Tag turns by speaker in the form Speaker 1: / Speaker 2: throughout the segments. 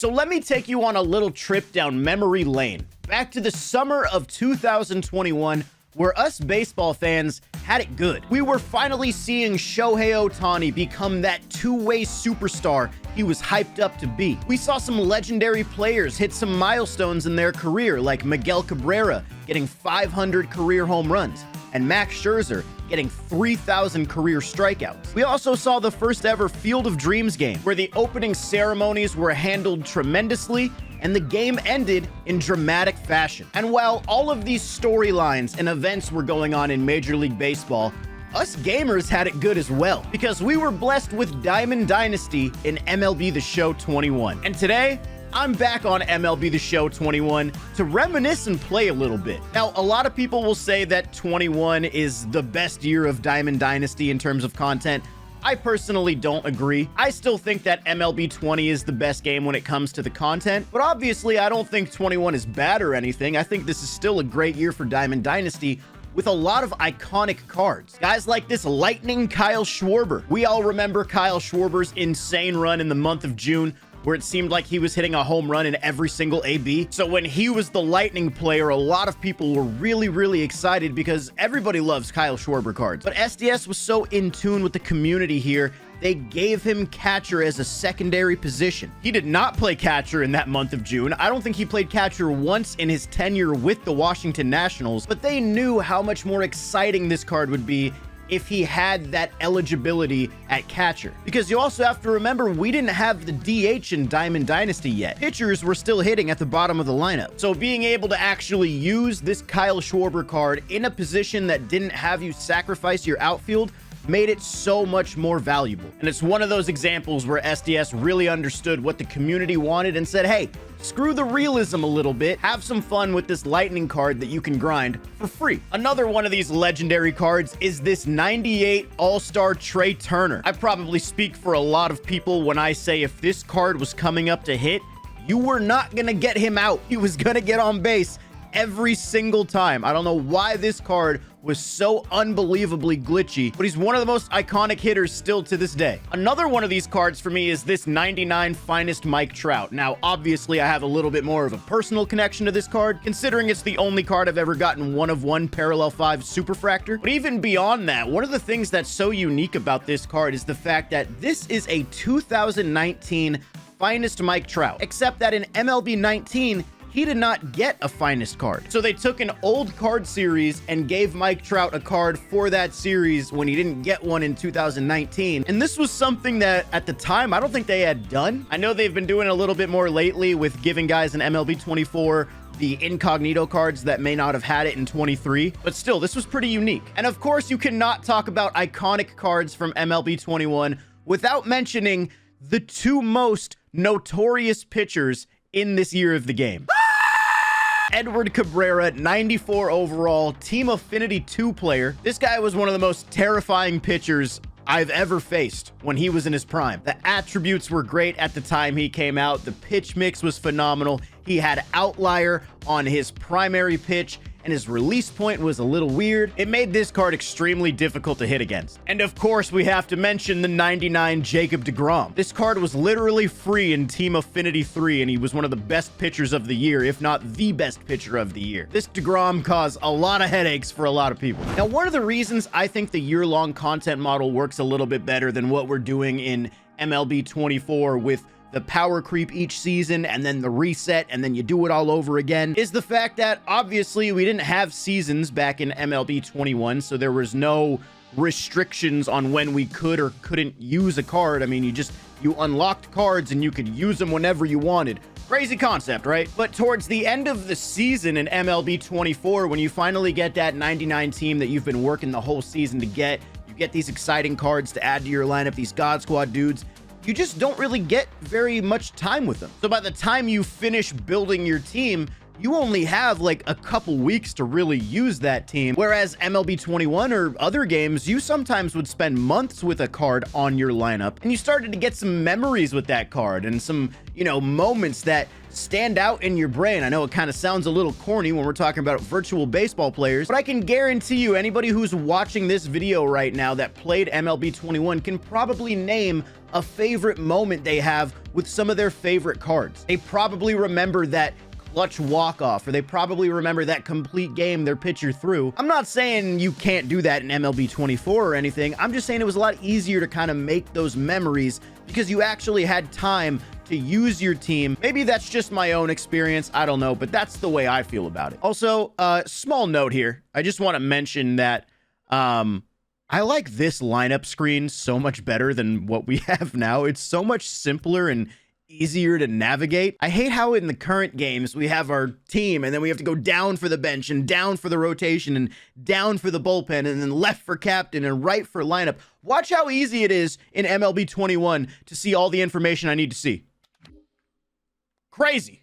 Speaker 1: So let me take you on a little trip down memory lane, back to the summer of 2021, where us baseball fans had it good. We were finally seeing Shohei Ohtani become that two-way superstar he was hyped up to be. We saw some legendary players hit some milestones in their career, like Miguel Cabrera getting 500 career home runs, and Max Scherzer getting 3,000 career strikeouts. We also saw the first ever Field of Dreams game, where the opening ceremonies were handled tremendously and the game ended in dramatic fashion. And while all of these storylines and events were going on in Major League Baseball, us gamers had it good as well, because we were blessed with Diamond Dynasty in MLB The Show 21. And today, I'm back on MLB The Show 21 to reminisce and play a little bit. Now, a lot of people will say that 21 is the best year of Diamond Dynasty in terms of content. I personally don't agree. I still think that MLB 20 is the best game when it comes to the content, but obviously I don't think 21 is bad or anything. I think this is still a great year for Diamond Dynasty with a lot of iconic cards. Guys like this Lightning Kyle Schwarber. We all remember Kyle Schwarber's insane run in the month of June, where it seemed like he was hitting a home run in every single AB. So when he was the Lightning player, a lot of people were really excited because everybody loves Kyle Schwarber cards. But SDS was so in tune with the community here, they gave him catcher as a secondary position. He did not play catcher in that month of June. I don't think he played catcher once in his tenure with the Washington Nationals, but they knew how much more exciting this card would be if he had that eligibility at catcher. Because you also have to remember, we didn't have the DH in Diamond Dynasty yet. Pitchers were still hitting at the bottom of the lineup. So being able to actually use this Kyle Schwarber card in a position that didn't have you sacrifice your outfield made it so much more valuable. And it's one of those examples where SDS really understood what the community wanted and said, hey, screw the realism a little bit, have some fun with this Lightning card that you can grind for free. Another one of these legendary cards is this 98 All-Star Trey Turner. I probably speak for a lot of people when I say if this card was coming up to hit, you were not gonna get him out. He was gonna get on base every single time. I don't know why this card was so unbelievably glitchy, but he's one of the most iconic hitters still to this day. Another one of these cards for me is this 99 Finest Mike Trout. Now, obviously, I have a little bit more of a personal connection to this card, considering it's the only card I've ever gotten 1/1 Parallel 5 Superfractor. But even beyond that, one of the things that's so unique about this card is the fact that this is a 2019 Finest Mike Trout, except that in MLB 19, he did not get a Finest card. So they took an old card series and gave Mike Trout a card for that series when he didn't get one in 2019. And this was something that at the time, I don't think they had done. I know they've been doing a little bit more lately with giving guys in MLB 24 the incognito cards that may not have had it in 23, but still, this was pretty unique. And of course, you cannot talk about iconic cards from MLB 21 without mentioning the two most notorious pitchers in this year of the game. Edward Cabrera, 94 overall, Team Affinity 2 player. This guy was one of the most terrifying pitchers I've ever faced when he was in his prime. The attributes were great at the time he came out. The pitch mix was phenomenal. He had outlier on his primary pitch, and his release point was a little weird. It made this card extremely difficult to hit against. And of course, we have to mention the 99 Jacob deGrom. This card was literally free in Team Affinity 3, and he was one of the best pitchers of the year, if not the best pitcher of the year. This deGrom caused a lot of headaches for a lot of people. Now, one of the reasons I think the year-long content model works a little bit better than what we're doing in MLB 24 with the power creep each season and then the reset and then you do it all over again is the fact that obviously we didn't have seasons back in MLB 21, so there was no restrictions on when we could or couldn't use a card. I mean, you unlocked cards and you could use them whenever you wanted. Crazy concept, right? But towards the end of the season in MLB 24, when you finally get that 99 team that you've been working the whole season to get, you get these exciting cards to add to your lineup, these God Squad dudes, you just don't really get very much time with them. So by the time you finish building your team, you only have like a couple weeks to really use that team. Whereas MLB 21 or other games, you sometimes would spend months with a card on your lineup, and you started to get some memories with that card and some, you know, moments that stand out in your brain. I know it kind of sounds a little corny when we're talking about virtual baseball players, but I can guarantee you anybody who's watching this video right now that played MLB 21 can probably name a favorite moment they have with some of their favorite cards. They probably remember that clutch walk-off, or they probably remember that complete game their pitcher threw. I'm not saying you can't do that in MLB 24 or anything. I'm just saying it was a lot easier to kind of make those memories because you actually had time to use your team. Maybe that's just my own experience, I don't know, but that's the way I feel about it. Also, small note here. I just want to mention that I like this lineup screen so much better than what we have now. It's so much simpler and easier to navigate. I hate how in the current games we have our team and then we have to go down for the bench and down for the rotation and down for the bullpen and then left for captain and right for lineup. Watch how easy it is in MLB 21 to see all the information I need to see. Crazy.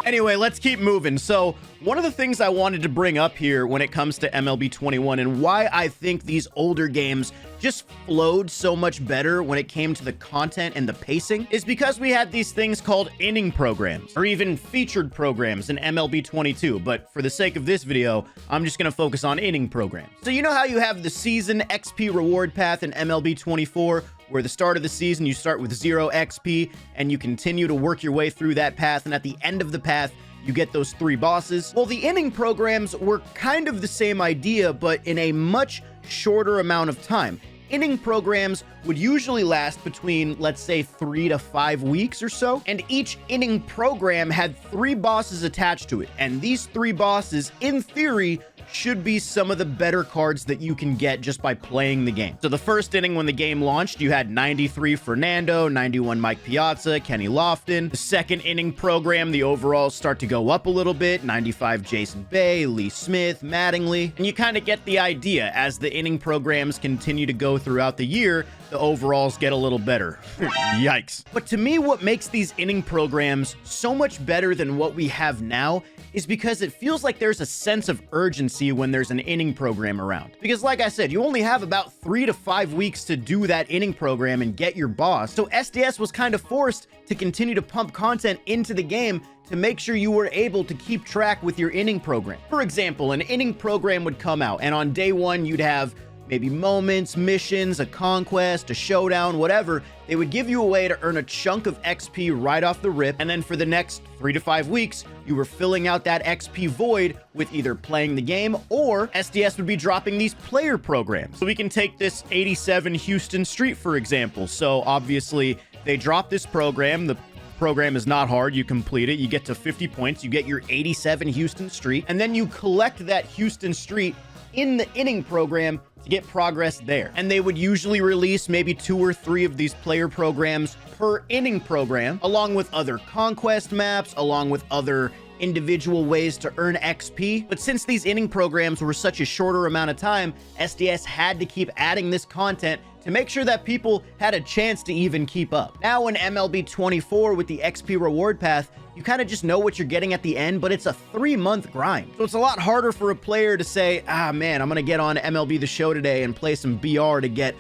Speaker 1: Anyway, let's keep moving. So one of the things I wanted to bring up here when it comes to MLB 21 and why I think these older games just flowed so much better when it came to the content and the pacing is because we had these things called inning programs or even featured programs in MLB 22. But for the sake of this video, I'm just going to focus on inning programs. So you know how you have the season XP reward path in MLB 24, where the start of the season you start with 0 XP and you continue to work your way through that path, and at the end of the path you get those 3 bosses. Well, the inning programs were kind of the same idea, but in a much shorter amount of time. Inning programs would usually last between, let's say, 3 to 5 weeks or so, and each inning program had 3 bosses attached to it, and these 3 bosses, in theory, should be some of the better cards that you can get just by playing the game. So the first inning when the game launched, you had 93 Fernando, 91 Mike Piazza, Kenny Lofton. The second inning program, the overalls start to go up a little bit, 95 Jason Bay, Lee Smith, Mattingly, and you kind of get the idea. As the inning programs continue to go throughout the year, the overalls get a little better. Yikes. But to me, what makes these inning programs so much better than what we have now is because it feels like there's a sense of urgency when there's an inning program around. Because like I said, you only have about 3 to 5 weeks to do that inning program and get your boss. So SDS was kind of forced to continue to pump content into the game to make sure you were able to keep track with your inning program. For example, an inning program would come out, and on day 1, you'd have maybe moments, missions, a conquest, a showdown, whatever. They would give you a way to earn a chunk of XP right off the rip, and then for the next 3 to 5 weeks, you were filling out that XP void with either playing the game, or SDS would be dropping these player programs. So we can take this 87 Houston Street, for example. So obviously, they drop this program. The program is not hard. You complete it. You get to 50 points. You get your 87 Houston Street, and then you collect that Houston Street in the inning program to get progress there. And they would usually release maybe 2 or 3 of these player programs per inning program, along with other conquest maps, along with other individual ways to earn XP. But since these inning programs were such a shorter amount of time, SDS had to keep adding this content to make sure that people had a chance to even keep up. Now in MLB 24 with the XP reward path, you kind of just know what you're getting at the end, but it's a 3-month grind. So it's a lot harder for a player to say, ah man, I'm gonna get on MLB The Show today and play some BR to get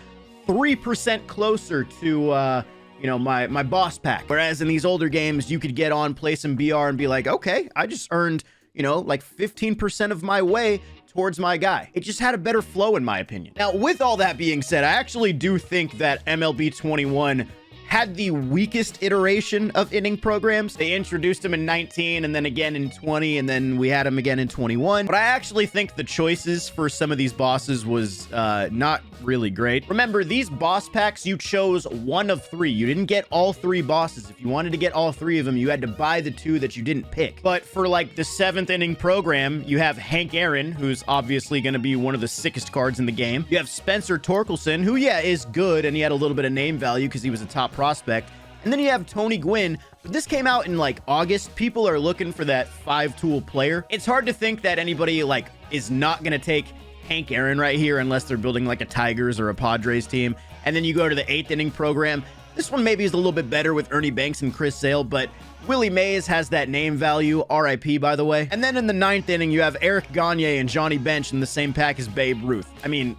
Speaker 1: 3% closer to you know, my boss pack. Whereas in these older games, you could get on, play some BR and be like, okay, I just earned, you know, like 15% of my way towards my guy. It just had a better flow in my opinion. Now, with all that being said, I actually do think that MLB 21 had the weakest iteration of inning programs. They introduced them in 19 and then again in 20, and then we had them again in 21. But I actually think the choices for some of these bosses was not really great. Remember, these boss packs, you chose 1 of 3. You didn't get all 3 bosses. If you wanted to get all 3 of them, you had to buy the 2 that you didn't pick. But for like the 7th inning program, you have Hank Aaron, who's obviously going to be one of the sickest cards in the game. You have Spencer Torkelson, who, yeah, is good, and he had a little bit of name value because he was a top prospect. And then you have Tony Gwynn, but this came out in like August. People are looking for that 5-tool player. It's hard to think that anybody like is not going to take Hank Aaron right here unless they're building like a Tigers or a Padres team. And then you go to the 8th inning program. This one maybe is a little bit better with Ernie Banks and Chris Sale, but Willie Mays has that name value, RIP by the way. And then in the 9th inning, you have Eric Gagne and Johnny Bench in the same pack as Babe Ruth. I mean,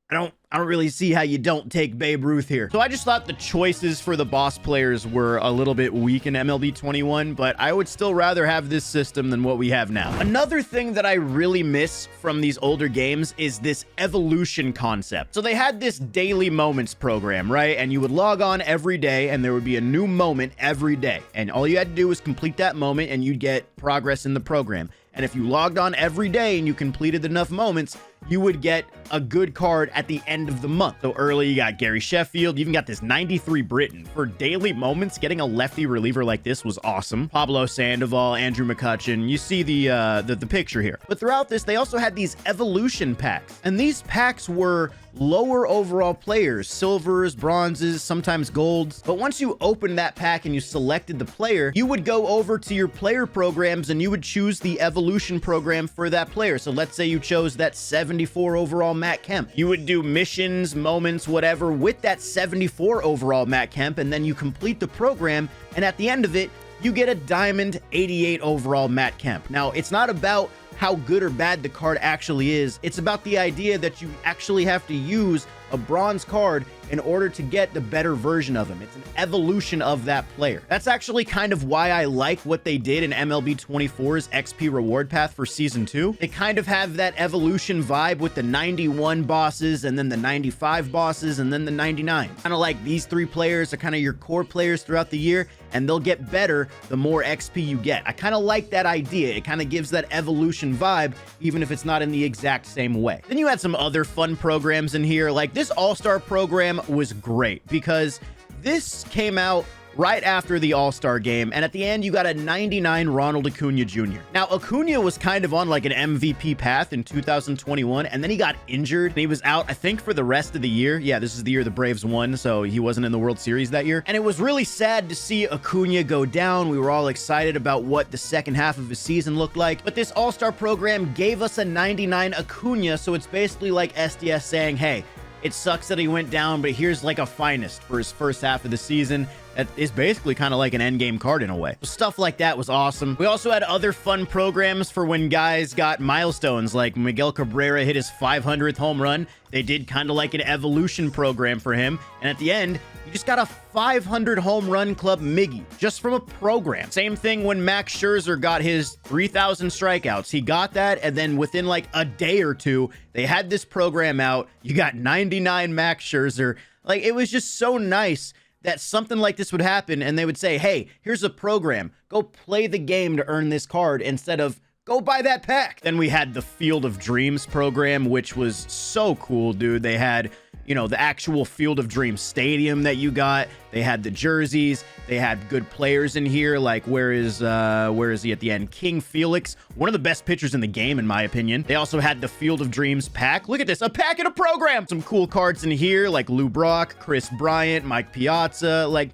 Speaker 1: I don't really see how you don't take Babe Ruth here. So I just thought the choices for the boss players were a little bit weak in MLB 21, but I would still rather have this system than what we have now. Another thing that I really miss from these older games is this evolution concept. So they had this daily moments program, right? And you would log on every day and there would be a new moment every day. And all you had to do was complete that moment and you'd get progress in the program. And if you logged on every day and you completed enough moments, you would get a good card at the end of the month. So early, you got Gary Sheffield. You even got this 93 Britain. For daily moments, getting a lefty reliever like this was awesome. Pablo Sandoval, Andrew McCutchen. You see the picture here. But throughout this, they also had these evolution packs. And these packs were lower overall players, silvers, bronzes, sometimes golds. But once you opened that pack and you selected the player, you would go over to your player programs and you would choose the evolution program for that player. So let's say you chose that 74 overall Matt Kemp. You would do missions, moments, whatever with that 74 overall Matt Kemp, and then you complete the program, and at the end of it, you get a Diamond 88 overall Matt Kemp. Now, it's not about how good or bad the card actually is. It's about the idea that you actually have to use a bronze card in order to get the better version of him. It's an evolution of that player. That's actually kind of why I like what they did in MLB 24's XP reward path for season 2. They kind of have that evolution vibe with the 91 bosses and then the 95 bosses and then the 99. Kind of like these 3 players are kind of your core players throughout the year, and they'll get better the more XP you get. I kind of like that idea. It kind of gives that evolution vibe, even if it's not in the exact same way. Then you had some other fun programs in here, like this All-Star program was great because this came out right after the All-Star game, and at the end you got a 99 Ronald Acuna Jr. Now Acuna was kind of on like an MVP path in 2021, and then he got injured and he was out, I think, for the rest of the year. Yeah, this is the year the Braves won, so he wasn't in the World Series that year, and it was really sad to see Acuna go down. We were all excited about what the second half of his season looked like, but this All-Star program gave us a 99 Acuna, so it's basically like SDS saying, hey, it sucks that he went down, but here's like a finest for his first half of the season. That is basically kind of like an endgame card in a way. Stuff like that was awesome. We also had other fun programs for when guys got milestones, like Miguel Cabrera hit his 500th home run. They did kind of like an evolution program for him. And at the end, you just got a 500 home run club Miggy just from a program. Same thing when Max Scherzer got his 3,000 strikeouts. He got that, and then within like a day or two, they had this program out. You got 99 Max Scherzer. Like, it was just so nice that something like this would happen, and they would say, hey, here's a program. Go play the game to earn this card instead of go buy that pack. Then we had the Field of Dreams program, which was so cool, dude. They had, you know, the actual Field of Dreams stadium that you got. They had the jerseys. They had good players in here. Like, where is he at the end? King Felix, one of the best pitchers in the game, in my opinion. They also had the Field of Dreams pack. Look at this, a pack and a program. Some cool cards in here, like Lou Brock, Chris Bryant, Mike Piazza. Like,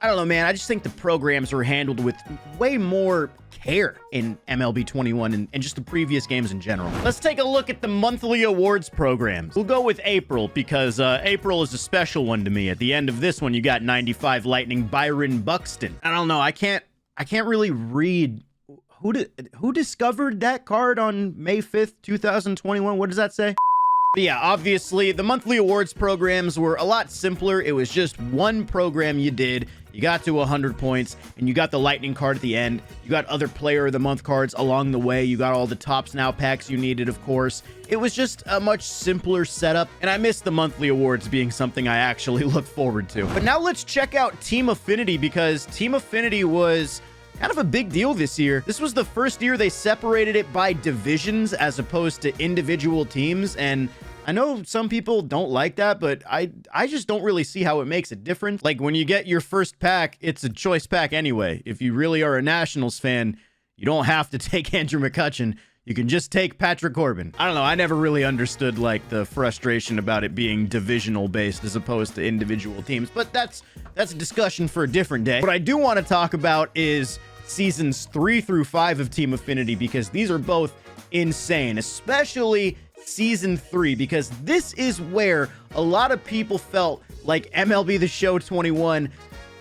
Speaker 1: I don't know, man. I just think the programs were handled with way more care in MLB 21 and just the previous games in general. Let's take a look at the monthly awards programs. We'll go with April because April is a special one to me. At the end of this one, you got 95 Lightning Byron Buxton. I don't know. I can't really read who discovered that card on May 5th, 2021. What does that say? But yeah, obviously, the monthly awards programs were a lot simpler. It was just one program you did. You got to 100 points, and you got the Lightning card at the end. You got other Player of the Month cards along the way. You got all the Tops Now packs you needed, of course. It was just a much simpler setup, and I miss the monthly awards being something I actually look forward to. But now let's check out Team Affinity, because Team Affinity was kind of a big deal this year. This was the first year they separated it by divisions as opposed to individual teams, and I know some people don't like that, but I just don't really see how it makes a difference. Like, when you get your first pack, it's a choice pack anyway. If you really are a Nationals fan, you don't have to take Andrew McCutchen. You can just take Patrick Corbin. I don't know. I never really understood like the frustration about it being divisional based as opposed to individual teams, but that's a discussion for a different day. What I do want to talk about is seasons 3 through 5 of Team Affinity, because these are both insane, especially Season 3, because this is where a lot of people felt like MLB The Show 21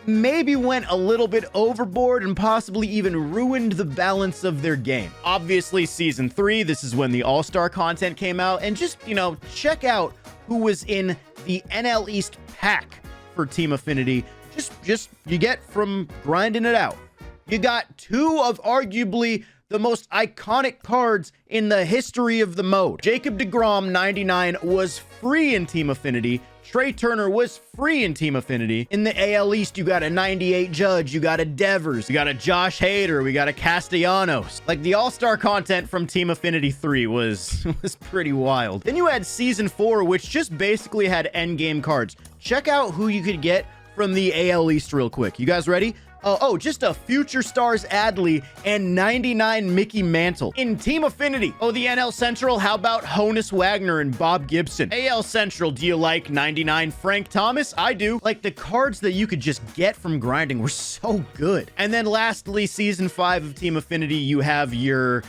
Speaker 1: maybe went a little bit overboard and possibly even ruined the balance of their game. Obviously, Season 3, this is when the All-Star content came out, and just, check out who was in the NL East pack for Team Affinity. Just you get from grinding it out. You got two of arguably the most iconic cards in the history of the mode. Jacob deGrom 99 was free in Team Affinity. Trey Turner was free in Team Affinity. In the AL East, you got a 98 Judge, you got a Devers, you got a Josh Hader, we got a Castellanos. Like, the All-Star content from Team Affinity 3 was pretty wild. Then you had Season 4, which just basically had endgame cards. Check out who you could get from the AL East real quick. You guys ready? Just a Future Stars Adley and 99 Mickey Mantle. In Team Affinity, the NL Central, how about Honus Wagner and Bob Gibson? AL Central, do you like 99 Frank Thomas? I do. Like, the cards that you could just get from grinding were so good. And then lastly, Season 5 of Team Affinity, you have your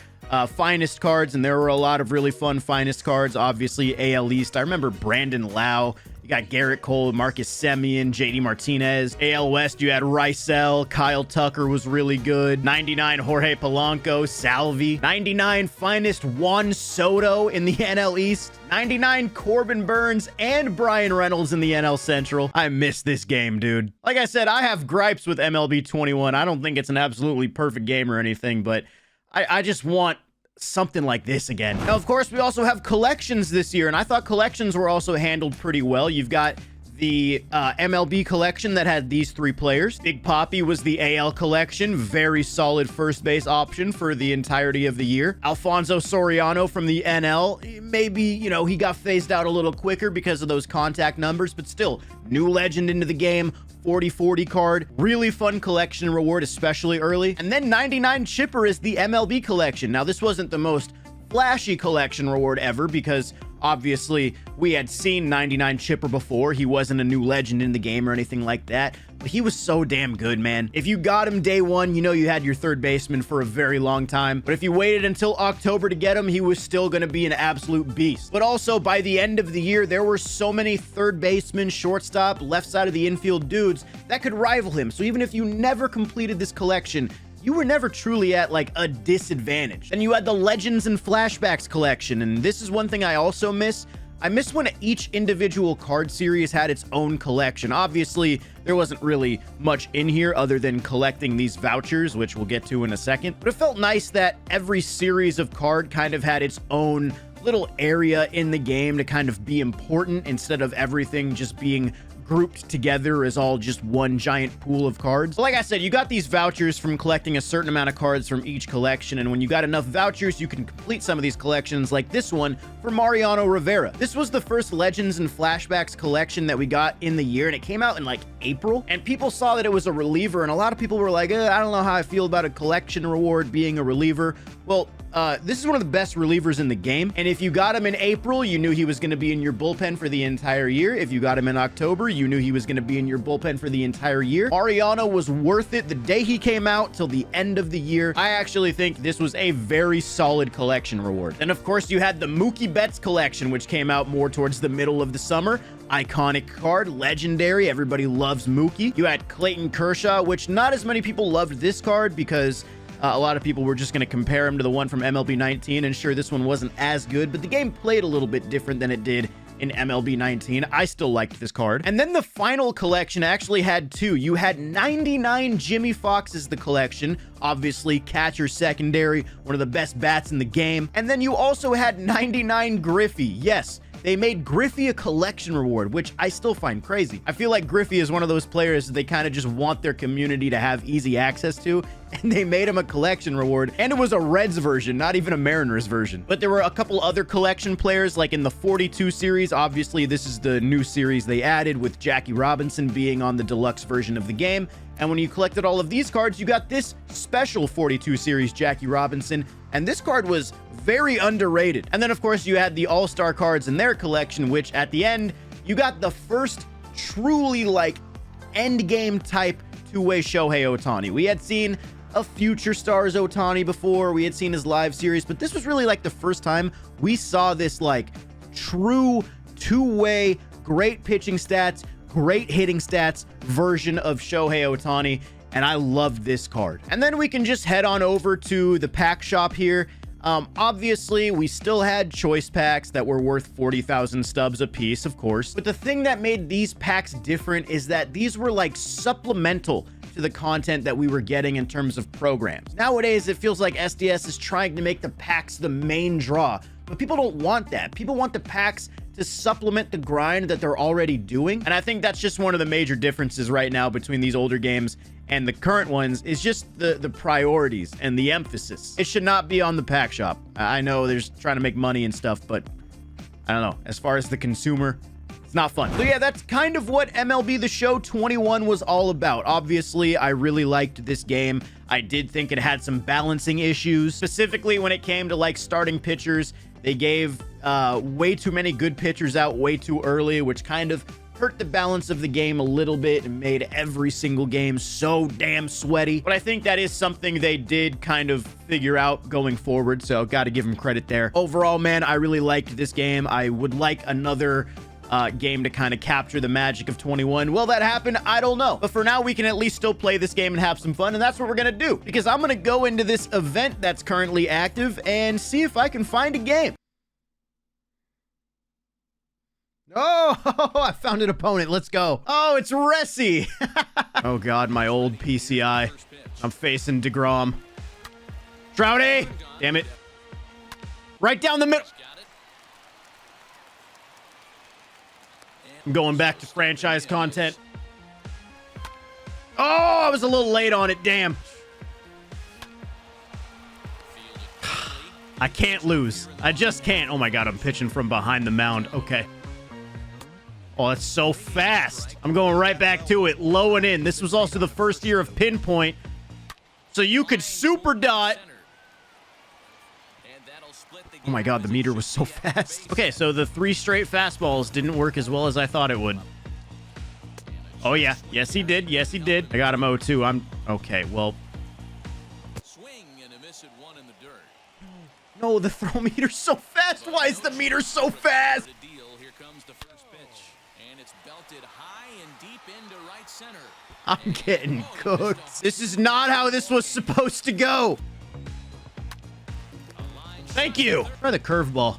Speaker 1: finest cards, and there were a lot of really fun finest cards. Obviously, AL East, I remember Brandon Lau. You got Garrett Cole, Marcus Semien, JD Martinez. AL West, you had Rysel, Kyle Tucker was really good. 99 Jorge Polanco, Salvi. 99 finest Juan Soto in the NL East. 99 Corbin Burns and Brian Reynolds in the NL Central. I miss this game, dude. Like I said, I have gripes with MLB 21. I don't think it's an absolutely perfect game or anything, but I just want something like this again. Now, of course, we also have collections this year, and I thought collections were also handled pretty well. You've got the MLB collection that had these three players. Big Papi was the AL collection. Very solid first base option for the entirety of the year. Alfonso Soriano from the NL. Maybe, he got phased out a little quicker because of those contact numbers, but still, new legend into the game. 40-40 card. Really fun collection reward, especially early. And then 99 Chipper is the MLB collection. Now, this wasn't the most flashy collection reward ever because obviously we had seen 99 Chipper before. He wasn't a new legend in the game or anything like that, but he was so damn good, man. If you got him day one, you had your third baseman for a very long time, but if you waited until October to get him, he was still going to be an absolute beast. But also, by the end of the year, there were so many third baseman, shortstop, left side of the infield dudes that could rival him. So even if you never completed this collection, you were never truly at like a disadvantage. Then you had the Legends and Flashbacks collection, and this is one thing I also miss. I miss when each individual card series had its own collection. Obviously, there wasn't really much in here other than collecting these vouchers, which we'll get to in a second. But it felt nice that every series of card kind of had its own little area in the game to kind of be important instead of everything just being grouped together as all just one giant pool of cards. But like I said, you got these vouchers from collecting a certain amount of cards from each collection, and when you got enough vouchers, you can complete some of these collections, like this one for Mariano Rivera. This was the first Legends and Flashbacks collection that we got in the year, and it came out in like April, and people saw that it was a reliever, and a lot of people were like, I don't know how I feel about a collection reward being a reliever. Well, this is one of the best relievers in the game, and if you got him in April, you knew he was going to be in your bullpen for the entire year. If you got him in October, you knew he was going to be in your bullpen for the entire year. Mariano was worth it the day he came out till the end of the year. I actually think this was a very solid collection reward. And of course, you had the Mookie Betts collection, which came out more towards the middle of the summer. Iconic card, legendary. Everybody loves Mookie. You had Clayton Kershaw, which not as many people loved this card because a lot of people were just going to compare him to the one from MLB 19, and sure, this one wasn't as good, but the game played a little bit different than it did in MLB 19. I still liked this card. And then the final collection actually had two. You had 99 Jimmy Fox's the collection, obviously catcher secondary, one of the best bats in the game. And then you also had 99 Griffey. Yes, they made Griffey a collection reward, which I still find crazy. I feel like Griffey is one of those players that they kind of just want their community to have easy access to, and they made him a collection reward, and it was a Reds version, not even a Mariners version. But there were a couple other collection players, like in the 42 series. Obviously, this is the new series they added with Jackie Robinson being on the deluxe version of the game. And when you collected all of these cards, you got this special 42 series Jackie Robinson, and this card was very underrated. And then, of course, you had the All-Star cards in their collection, which at the end, you got the first truly like endgame type two-way Shohei Ohtani. We had seen a Future Stars Ohtani before. We had seen his live series, but this was really like the first time we saw this like true two-way, great pitching stats, great hitting stats version of Shohei Ohtani, and I loved this card. And then we can just head on over to the pack shop here. Obviously, we still had choice packs that were worth 40,000 stubs a piece, of course. But the thing that made these packs different is that these were like supplemental to the content that we were getting in terms of programs. Nowadays, it feels like SDS is trying to make the packs the main draw, but people don't want that. People want the packs to supplement the grind that they're already doing. And I think that's just one of the major differences right now between these older games and the current ones is just the priorities and the emphasis. It should not be on the pack shop. I know there's trying to make money and stuff, but I don't know. As far as the consumer, it's not fun. So yeah, that's kind of what MLB The Show 21 was all about. Obviously, I really liked this game. I did think it had some balancing issues, specifically when it came to like starting pitchers. They gave way too many good pitchers out way too early, which kind of hurt the balance of the game a little bit and made every single game so damn sweaty. But I think that is something they did kind of figure out going forward, so got to give them credit there. Overall, man, I really liked this game. I would like another game to kind of capture the magic of 21. Will that happen? I don't know. But for now, we can at least still play this game and have some fun, and that's what we're going to do, because I'm going to go into this event that's currently active and see if I can find a game. Oh, I found an opponent. Let's go. Oh, it's Resi. Oh, God, my old PCI. I'm facing DeGrom. Trouty. Damn it. Right down the middle. I'm going back to franchise content. Oh, I was a little late on it. Damn. I can't lose. I just can't. Oh, my God, I'm pitching from behind the mound. Okay. Oh, that's so fast. I'm going right back to it, low and in. This was also the first year of Pinpoint, so you could super dot. Oh my God, the meter was so fast. Okay, so the 3 straight fastballs didn't work as well as I thought it would. Oh yeah, yes he did, yes he did. I got him 0-2. I'm okay. Well, no, the throw meter's so fast. Why is the meter so fast? I'm getting cooked. This is not how this was supposed to go. Thank you. Try the curveball.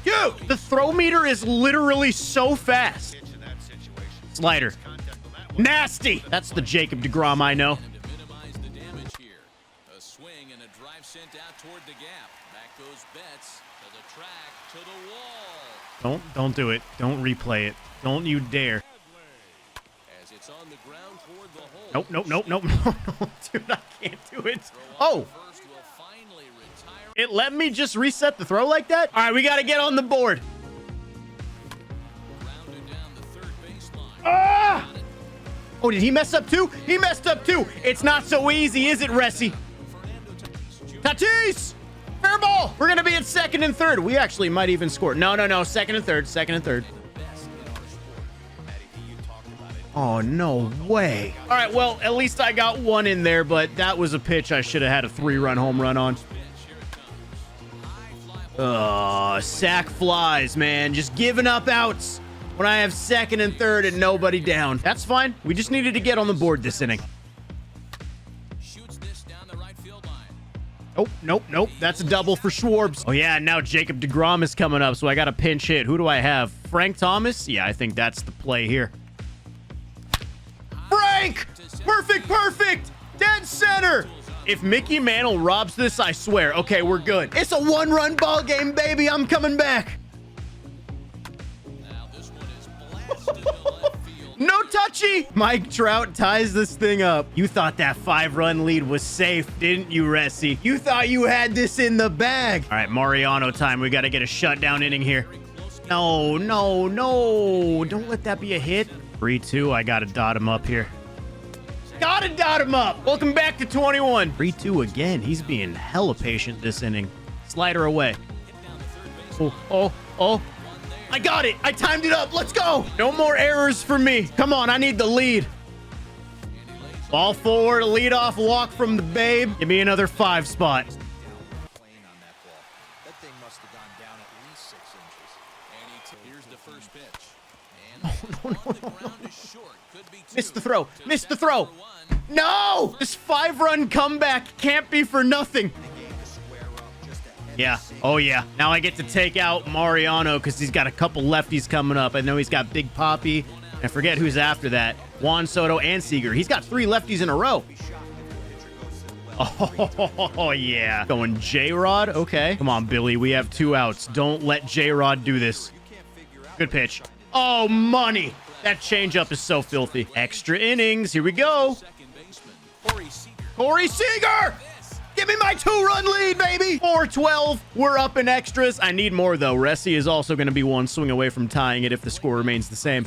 Speaker 1: Dude, the throw meter is literally so fast. Slider. Nasty. That's the Jacob deGrom I know. Don't do it. Don't replay it. Don't you dare. Nope, nope, nope, nope, no, no, dude, I can't do it. Oh. It let me just reset the throw like that? All right, we got to get on the board. Ah! Oh, did he mess up too? He messed up too. It's not so easy, is it, Resi? Tatis! Fair ball! We're going to be at second and third. We actually might even score. No, no, no. Second and third. Second and third. Oh, no way. All right, well, at least I got one in there, but that was a pitch I should have had a 3-run home run on. Sack flies, man. Just giving up outs when I have second and third and nobody down. That's fine. We just needed to get on the board this inning. Oh, nope, nope. That's a double for Schwartz. Oh, yeah, now Jacob deGrom is coming up, so I got a pinch hit. Who do I have? Frank Thomas? Yeah, I think that's the play here. Frank! Perfect, perfect! Dead center! If Mickey Mantle robs this, I swear. Okay, we're good. It's a 1-run ball game, baby. I'm coming back. No touchy. Mike Trout ties this thing up. You thought that 5-run lead was safe, didn't you, Resi? You thought you had this in the bag. All right, Mariano time. We got to get a shutdown inning here. No, no, no. Don't let that be a hit. 3-2. I got to dot him up here. Gotta dot him up. Welcome back to 21. 3-2 again. He's being hella patient this inning. Slider away. Oh, oh, oh. I got it. I timed it up. Let's go. No more errors for me. Come on. I need the lead. Ball forward, leadoff walk from the babe. Give me another 5 spot. Oh, no. Missed the throw. Missed the throw. No! This 5-run comeback can't be for nothing. Yeah. Oh, yeah. Now I get to take out Mariano because he's got a couple lefties coming up. I know he's got Big Papi. I forget who's after that. Juan Soto and Seager. He's got 3 lefties in a row. Oh, yeah. Going J-Rod. Okay. Come on, Billy. We have 2 outs. Don't let J-Rod do this. Good pitch. Oh, money. That changeup is so filthy. Extra innings. Here we go. Corey Seager. Give me my 2-run lead, baby. 4-12. We're up in extras. I need more, though. Ressi is also going to be 1 swing away from tying it if the score remains the same.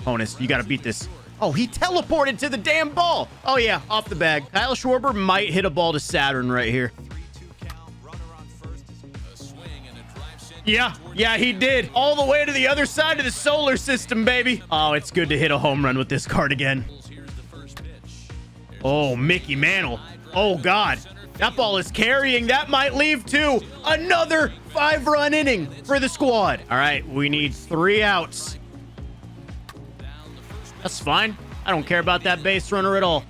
Speaker 1: Honest, you got to beat this. Oh, he teleported to the damn ball. Oh, yeah, off the bag. Kyle Schwarber might hit a ball to Saturn right here. Yeah, he did. All the way to the other side of the solar system, baby. Oh, it's good to hit a home run with this card again. Oh, Mickey Mantle. Oh, God. That ball is carrying. That might leave, too. Another 5-run inning for the squad. All right, we need 3 outs. That's fine. I don't care about that base runner at all.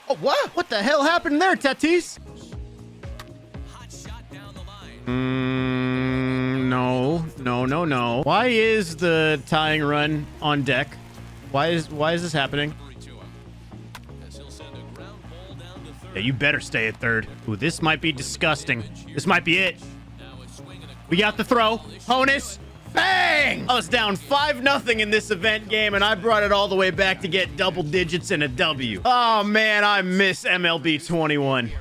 Speaker 1: Oh, what? What the hell happened there, Tatis? No. Why is the tying run on deck? Why is this happening? Yeah, you better stay at third. Ooh, this might be disgusting. This might be it. We got the throw. Honus. Bang! I was down 5-0 in this event game, and I brought it all the way back to get double digits and a W. Oh, man, I miss MLB 21.